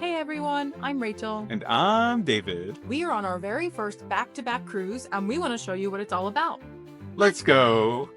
Hey everyone, I'm Rachel. And I'm David. We are on our very first back-to-back cruise and we want to show you what it's all about. Let's go.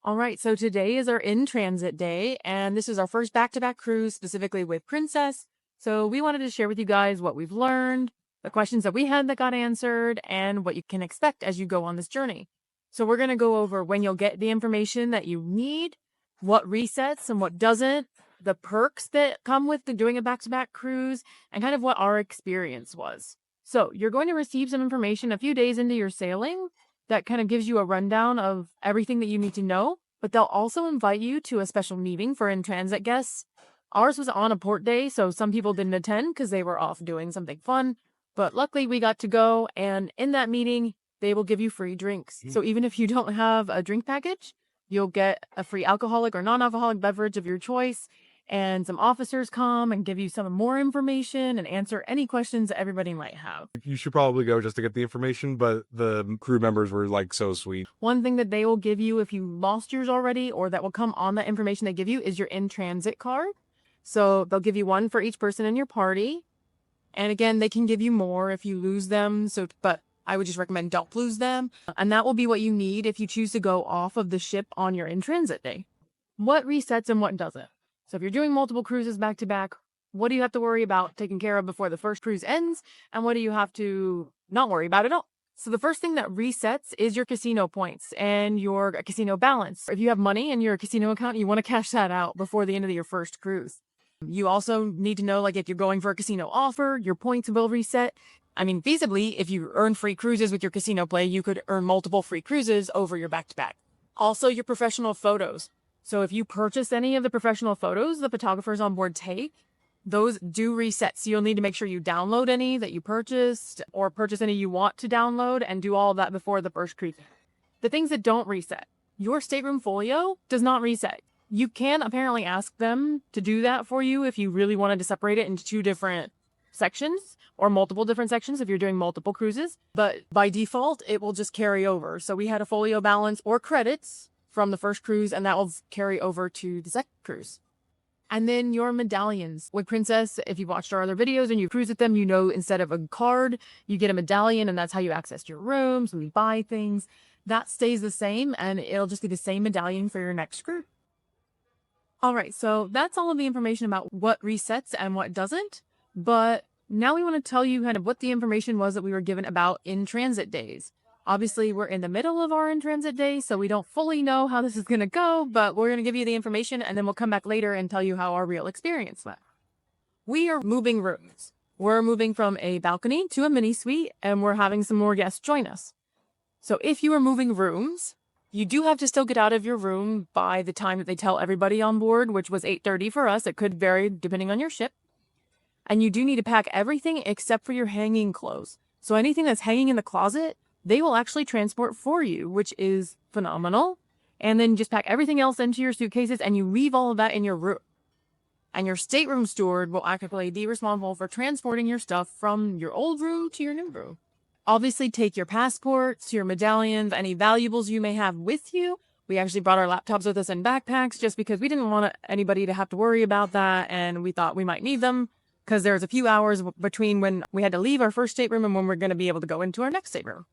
All right, so today is our in-transit day and this is our first back-to-back cruise specifically with Princess. So we wanted to share with you guys what we've learned, the questions that we had that got answered, and what you can expect as you go on this journey. So we're going to go over when you'll get the information that you need, what resets and what doesn't, the perks that come with doing a back-to-back cruise, and kind of what our experience was. So you're going to receive some information a few days into your sailing that kind of gives you a rundown of everything that you need to know, but they'll also invite you to a special meeting for in-transit guests. Ours was on a port day, so some people didn't attend because they were off doing something fun, but luckily we got to go, and in that meeting, they will give you free drinks. So even if you don't have a drink package, you'll get a free alcoholic or non-alcoholic beverage of your choice. And some officers come and give you some more information and answer any questions that everybody might have. You should probably go just to get the information, but the crew members were like so sweet. One thing that they will give you if you lost yours already, or that will come on that information they give you, is your in-transit card. So they'll give you one for each person in your party. And again, they can give you more if you lose them. But I would just recommend don't lose them. And that will be what you need if you choose to go off of the ship on your in-transit day. What resets and what doesn't? So if you're doing multiple cruises back to back, what do you have to worry about taking care of before the first cruise ends? And what do you have to not worry about at all? So the first thing that resets is your casino points and your casino balance. If you have money in your casino account, you want to cash that out before the end of your first cruise. You also need to know, like, if you're going for a casino offer, your points will reset. I mean, feasibly, if you earn free cruises with your casino play, you could earn multiple free cruises over your back-to-back. Also, your professional photos. So if you purchase any of the professional photos the photographers on board take, those do reset. So you'll need to make sure you download any that you purchased or purchase any you want to download and do all of that before the first cruise. The things that don't reset. Your stateroom folio does not reset. You can apparently ask them to do that for you if you really wanted to separate it into two different sections or multiple different sections if you're doing multiple cruises. But by default, it will just carry over. So we had a folio balance or credits from the first cruise, and that will carry over to the second cruise. And then your medallions. With Princess, if you've watched our other videos and you cruise with them, you know instead of a card, you get a medallion, and that's how you access your rooms and you buy things. That stays the same, and it'll just be the same medallion for your next cruise. All right, so that's all of the information about what resets and what doesn't. But now we want to tell you kind of what the information was that we were given about in-transit days. Obviously, we're in the middle of our in-transit day, so we don't fully know how this is going to go, but we're going to give you the information, and then we'll come back later and tell you how our real experience went. We are moving rooms. We're moving from a balcony to a mini suite, and we're having some more guests join us. So if you are moving rooms, you do have to still get out of your room by the time that they tell everybody on board, which was 8:30 for us. It could vary depending on your ship. And you do need to pack everything except for your hanging clothes. So anything that's hanging in the closet, they will actually transport for you, which is phenomenal. And then just pack everything else into your suitcases and you leave all of that in your room. And your stateroom steward will actually be responsible for transporting your stuff from your old room to your new room. Obviously, take your passports, your medallions, any valuables you may have with you. We actually brought our laptops with us in backpacks just because we didn't want anybody to have to worry about that. And we thought we might need them because there's a few hours between when we had to leave our first stateroom and when we're going to be able to go into our next stateroom.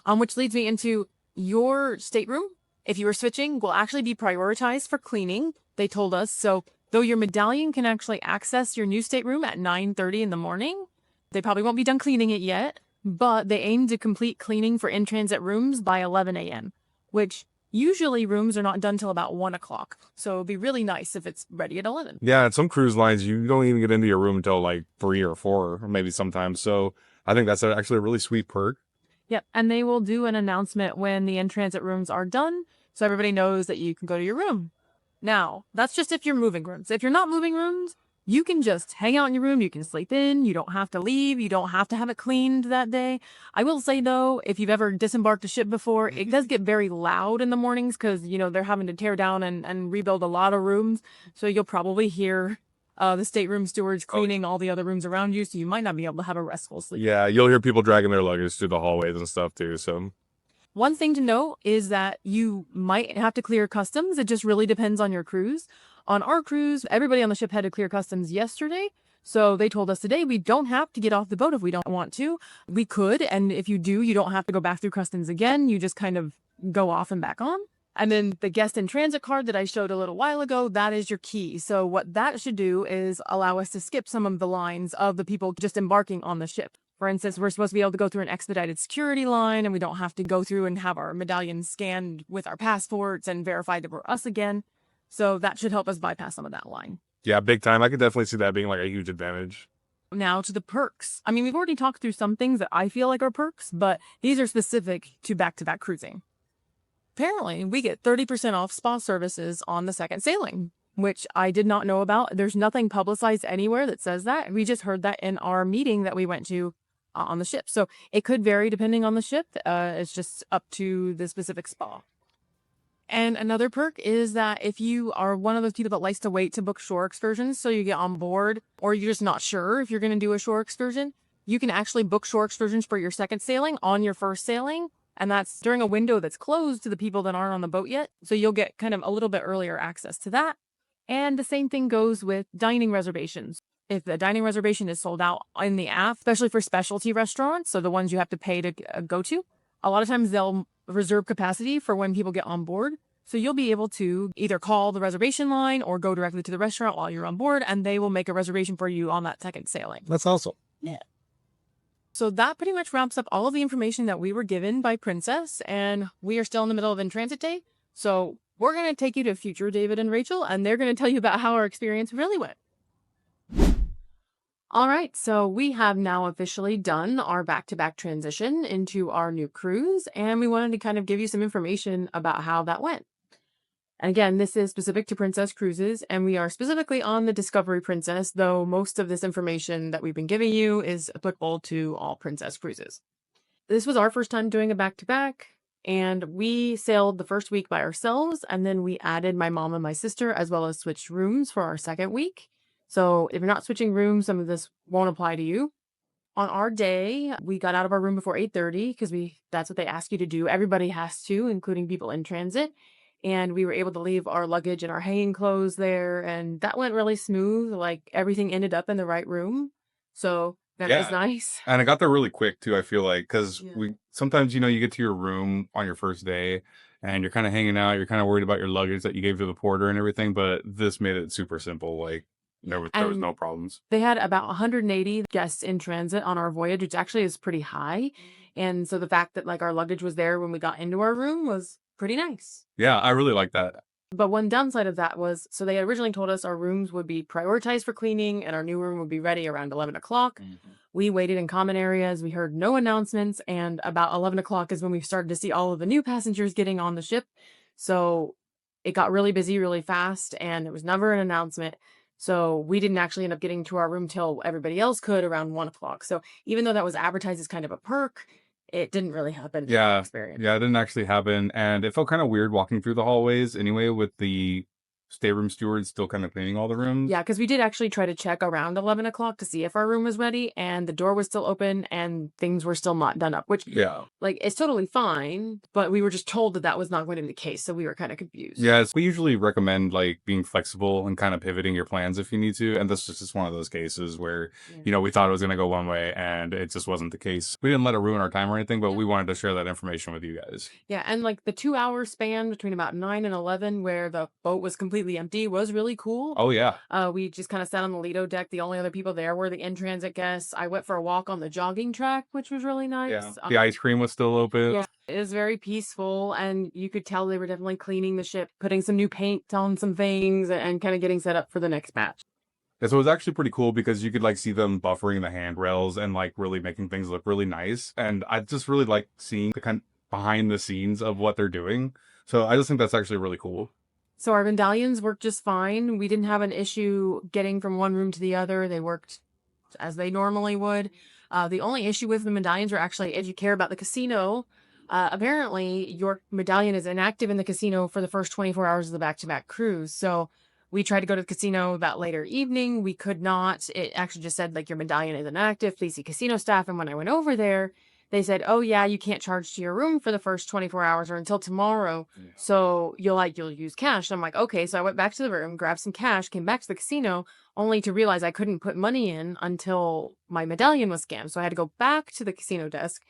Which leads me into your stateroom. If you were switching, will actually be prioritized for cleaning, they told us. So though your medallion can actually access your new stateroom at 9:30 in the morning, they probably won't be done cleaning it yet, but they aim to complete cleaning for in-transit rooms by 11 a.m., which usually rooms are not done till about 1 o'clock. So it'd be really nice if it's ready at 11. Yeah, at some cruise lines, you don't even get into your room until like 3 or 4, or maybe sometimes. So I think that's actually a really sweet perk. Yep, and they will do an announcement when the in-transit rooms are done, so everybody knows that you can go to your room. Now, that's just if you're moving rooms. If you're not moving rooms, you can just hang out in your room, you can sleep in, you don't have to leave, you don't have to have it cleaned that day. I will say though, if you've ever disembarked a ship before, it does get very loud in the mornings because, you know, they're having to tear down and rebuild a lot of rooms, so you'll probably hear the stateroom stewards cleaning all the other rooms around you, so you might not be able to have a restful sleep. Yeah, you'll hear people dragging their luggage through the hallways and stuff too, so. One thing to note is that you might have to clear customs. It just really depends on your cruise. On our cruise, everybody on the ship had to clear customs yesterday. So they told us today we don't have to get off the boat if we don't want to. We could, and if you do, you don't have to go back through customs again. You just kind of go off and back on. And then the guest in transit card that I showed a little while ago, that is your key. So what that should do is allow us to skip some of the lines of the people just embarking on the ship. For instance, we're supposed to be able to go through an expedited security line, and we don't have to go through and have our medallions scanned with our passports and verified that we're us again. So that should help us bypass some of that line. Yeah, big time. I could definitely see that being like a huge advantage. Now to the perks. I mean, we've already talked through some things that I feel like are perks, but these are specific to back-to-back cruising. Apparently, we get 30% off spa services on the second sailing, which I did not know about. There's nothing publicized anywhere that says that. We just heard that in our meeting that we went to on the ship. So it could vary depending on the ship. It's just up to the specific spa. And another perk is that if you are one of those people that likes to wait to book shore excursions, so you get on board, or you're just not sure if you're going to do a shore excursion, you can actually book shore excursions for your second sailing on your first sailing. And that's during a window that's closed to the people that aren't on the boat yet. So you'll get kind of a little bit earlier access to that. And the same thing goes with dining reservations. If the dining reservation is sold out in the app, especially for specialty restaurants, so the ones you have to pay to go to, a lot of times they'll reserve capacity for when people get on board. So you'll be able to either call the reservation line or go directly to the restaurant while you're on board, and they will make a reservation for you on that second sailing. That's awesome. Yeah. So that pretty much wraps up all of the information that we were given by Princess, and we are still in the middle of in-transit day. So we're going to take you to future David and Rachel, and they're going to tell you about how our experience really went. All right, so we have now officially done our back-to-back transition into our new cruise, and we wanted to kind of give you some information about how that went. And again, this is specific to Princess Cruises, and we are specifically on the Discovery Princess, though most of this information that we've been giving you is applicable to all Princess Cruises. This was our first time doing a back-to-back, and we sailed the first week by ourselves, and then we added my mom and my sister, as well as switched rooms for our second week. So if you're not switching rooms, some of this won't apply to you. On our day, we got out of our room before 8:30 because that's what they ask you to do. Everybody has to, including people in transit. And we were able to leave our luggage and our hanging clothes there. And that went really smooth. Like everything ended up in the right room. So that was nice. And I got there really quick too, I feel like, because Yeah. we sometimes, you get to your room on your first day and you're kind of hanging out, you're kind of worried about your luggage that you gave to the porter and everything, but this made it super simple. Like there was And no problems. They had about 180 guests in transit on our voyage, which actually is pretty high. And so the fact that like our luggage was there when we got into our room was pretty nice. Yeah, I really like that. But one downside of that was, so they originally told us our rooms would be prioritized for cleaning and our new room would be ready around 11 o'clock. We waited in common areas. We heard no announcements. And about 11 o'clock is when we started to see all of the new passengers getting on the ship. So it got really busy really fast and it was never an announcement. So we didn't actually end up getting to our room till everybody else could around 1 o'clock. So even though that was advertised as kind of a perk, it didn't really happen. Yeah. Experience. Yeah, it didn't actually happen. And it felt kind of weird walking through the hallways anyway, with the stateroom steward still kind of cleaning all the rooms. Yeah, because we did actually try to check around 11 o'clock to see if our room was ready, and the door was still open and things were still not done up, which, like, it's totally fine, but we were just told that that was not going to be the case, so we were kind of confused. Yes, we usually recommend, like, being flexible and kind of pivoting your plans if you need to, and this is just one of those cases where, we thought it was going to go one way, and it just wasn't the case. We didn't let it ruin our time or anything, but we wanted to share that information with you guys. Yeah, and, like, the 2-hour span between about 9 and 11 where the boat was completely empty was really cool. Oh, yeah. We just kind of sat on the Lido deck. The only other people there were the in-transit guests. I went for a walk on the jogging track, which was really nice. Yeah. The ice cream was still open. Yeah, it was very peaceful, and you could tell they were definitely cleaning the ship, putting some new paint on some things, and kind of getting set up for the next batch. Yeah, so it was actually pretty cool because you could, like, see them buffering the handrails and, like, really making things look really nice. And I just really like seeing the kind of behind the scenes of what they're doing. So I just think that's actually really cool. So our medallions worked just fine. We didn't have an issue getting from one room to the other. They worked as they normally would. The only issue with the medallions were actually, if you care about the casino, apparently your medallion is inactive in the casino for the first 24 hours of the back-to-back cruise. So we tried to go to the casino that later evening. We could not. It actually just said, like, your medallion is inactive. Please see casino staff. And when I went over there, they said, oh yeah, you can't charge to your room for the first 24 hours or until tomorrow. Yeah. So you'll use cash. I'm like, okay. So I went back to the room, grabbed some cash, came back to the casino, only to realize I couldn't put money in until my medallion was scammed. So I had to go back to the casino desk,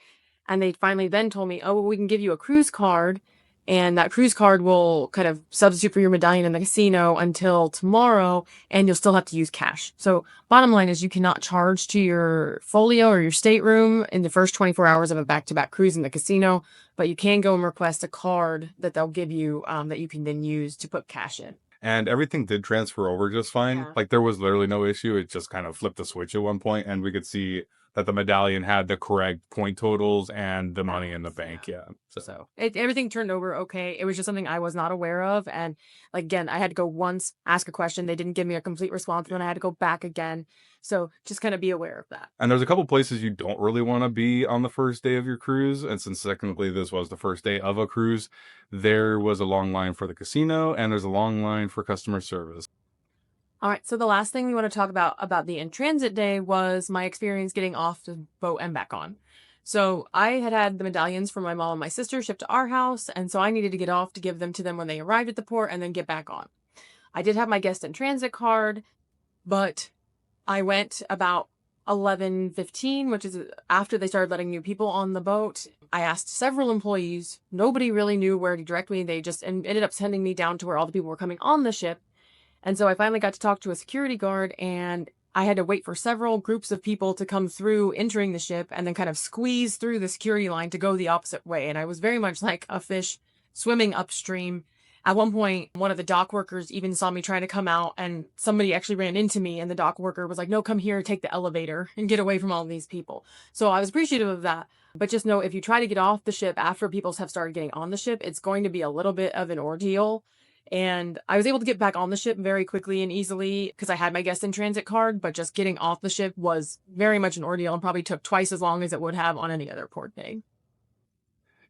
and they finally then told me, oh, well, we can give you a cruise card, and that cruise card will kind of substitute for your medallion in the casino until tomorrow, and you'll still have to use cash. So bottom line is you cannot charge to your folio or your stateroom in the first 24 hours of a back-to-back cruise in the casino, but you can go and request a card that they'll give you that you can then use to put cash in. And everything did transfer over just fine. Yeah. Like there was literally no issue. It just kind of flipped the switch at one point, and we could see that the medallion had the correct point totals and the money in the bank. Yeah. So everything turned over okay. It was just something I was not aware of. And like, again, I had to go once, ask a question. They didn't give me a complete response. And then I had to go back again. So just kind of be aware of that. And there's a couple places you don't really want to be on the first day of your cruise. And since technically this was the first day of a cruise, there was a long line for the casino and there's a long line for customer service. All right, so the last thing we want to talk about the in-transit day was my experience getting off the boat and back on. So I had the medallions from my mom and my sister shipped to our house, and so I needed to get off to give them to them when they arrived at the port and then get back on. I did have my guest in transit card, but I went about 11:15, which is after they started letting new people on the boat. I asked several employees. Nobody really knew where to direct me. They just ended up sending me down to where all the people were coming on the ship. And so I finally got to talk to a security guard, and I had to wait for several groups of people to come through entering the ship and then kind of squeeze through the security line to go the opposite way. And I was very much like a fish swimming upstream. At one point, one of the dock workers even saw me trying to come out, and somebody actually ran into me, and the dock worker was like, no, come here, take the elevator and get away from all these people. So I was appreciative of that. But just know, if you try to get off the ship after people have started getting on the ship, it's going to be a little bit of an ordeal. And I was able to get back on the ship very quickly and easily because I had my guest in transit card, but just getting off the ship was very much an ordeal and probably took twice as long as it would have on any other port day.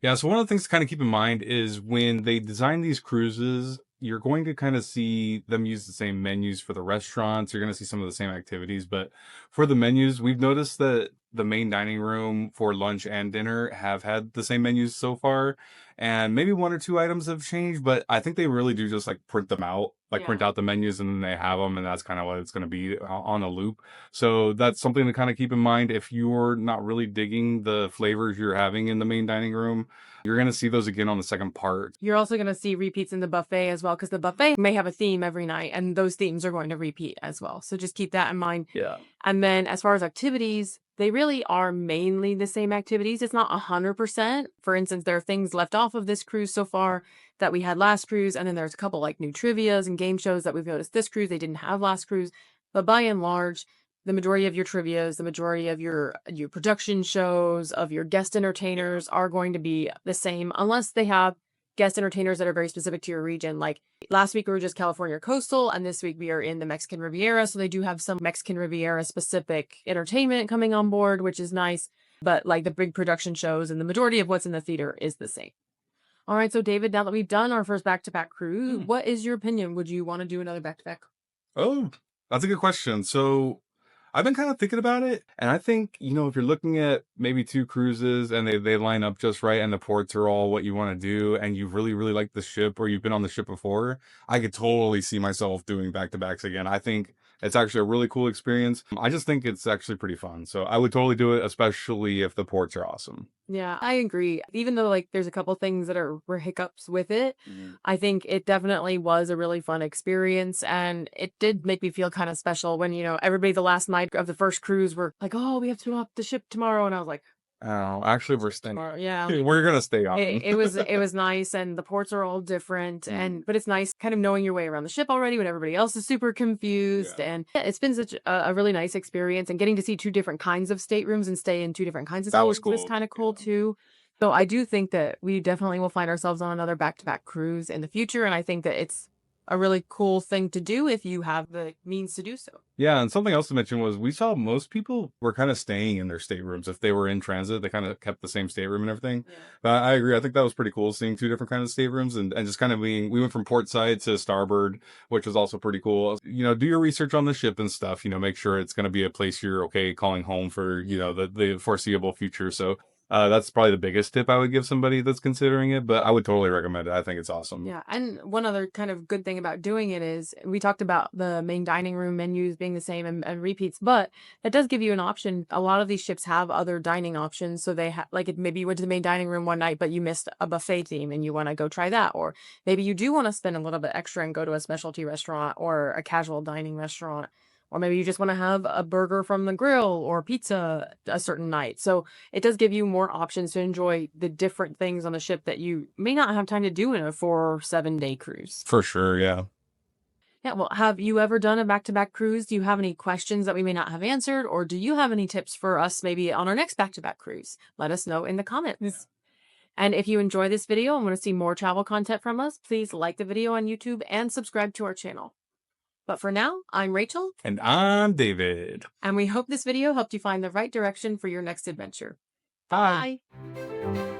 Yeah, so one of the things to kind of keep in mind is when they design these cruises, you're going to kind of see them use the same menus for the restaurants. You're going to see some of the same activities, but for the menus, we've noticed that the main dining room for lunch and dinner have had the same menus so far. And maybe one or two items have changed, but I think they really do just like print them out, like print out the menus and then they have them. And that's kind of what it's going to be on a loop. So that's something to kind of keep in mind. If you're not really digging the flavors you're having in the main dining room, you're going to see those again on the second part. You're also going to see repeats in the buffet as well, because the buffet may have a theme every night, and those themes are going to repeat as well. So just keep that in mind. Yeah. And then as far as activities, they really are mainly the same activities. It's not 100%. For instance, there are things left off of this cruise so far that we had last cruise. And then there's a couple like new trivias and game shows that we've noticed this cruise they didn't have last cruise. But by and large, the majority of your trivias, the majority of your production shows, of your guest entertainers are going to be the same, unless they have guest entertainers that are very specific to your region. Like last week we were just California coastal, and this week we are in the Mexican Riviera. So they do have some Mexican Riviera specific entertainment coming on board, which is nice. But like the big production shows and the majority of what's in the theater is the same. All right. So David, now that we've done our first back-to-back cruise, what is your opinion? Would you want to do another back-to-back? Oh, that's a good question. So I've been kind of thinking about it, and I think, if you're looking at maybe two cruises and they line up just right and the ports are all what you want to do and you really, really like the ship or you've been on the ship before, I could totally see myself doing back-to-backs again. I think it's actually a really cool experience. I just think it's actually pretty fun. So I would totally do it, especially if the ports are awesome. Yeah, I agree. Even though like there's a couple things that were hiccups with it, I think it definitely was a really fun experience, and it did make me feel kind of special when, everybody the last night of the first cruise were like, "Oh, we have to go off the ship tomorrow," and I was like, Oh, actually, we're staying. tomorrow. Yeah. We're gonna stay on. It was nice, and the ports are all different, but it's nice kind of knowing your way around the ship already when everybody else is super confused. Yeah. And it's been such a really nice experience, and getting to see two different kinds of staterooms and stay in two different kinds of That was staterooms was cool. kind of cool too. So I do think that we definitely will find ourselves on another back-to-back cruise in the future, and I think that it's a really cool thing to do if you have the means to do so. Yeah, and something else to mention was we saw most people were kind of staying in their staterooms. If they were in transit, they kind of kept the same stateroom and everything. Yeah. But I agree. I think that was pretty cool seeing two different kinds of staterooms and just kind of we went from port side to starboard, which was also pretty cool. Do your research on the ship and stuff, make sure it's going to be a place you're okay calling home for, the foreseeable future. So That's probably the biggest tip I would give somebody that's considering it, but I would totally recommend it. I think it's awesome. Yeah, and one other kind of good thing about doing it is we talked about the main dining room menus being the same and repeats, but that does give you an option. A lot of these ships have other dining options, so they have like if maybe you went to the main dining room one night, but you missed a buffet theme and you want to go try that, or maybe you do want to spend a little bit extra and go to a specialty restaurant or a casual dining restaurant. Or maybe you just want to have a burger from the grill or pizza a certain night. So it does give you more options to enjoy the different things on the ship that you may not have time to do in a 4 or 7 day cruise. For sure, yeah. Yeah, well, have you ever done a back-to-back cruise? Do you have any questions that we may not have answered? Or do you have any tips for us maybe on our next back-to-back cruise? Let us know in the comments. And if you enjoy this video and want to see more travel content from us, please like the video on YouTube and subscribe to our channel. But for now, I'm Rachel. And I'm David. And we hope this video helped you find the right direction for your next adventure. Bye. Bye.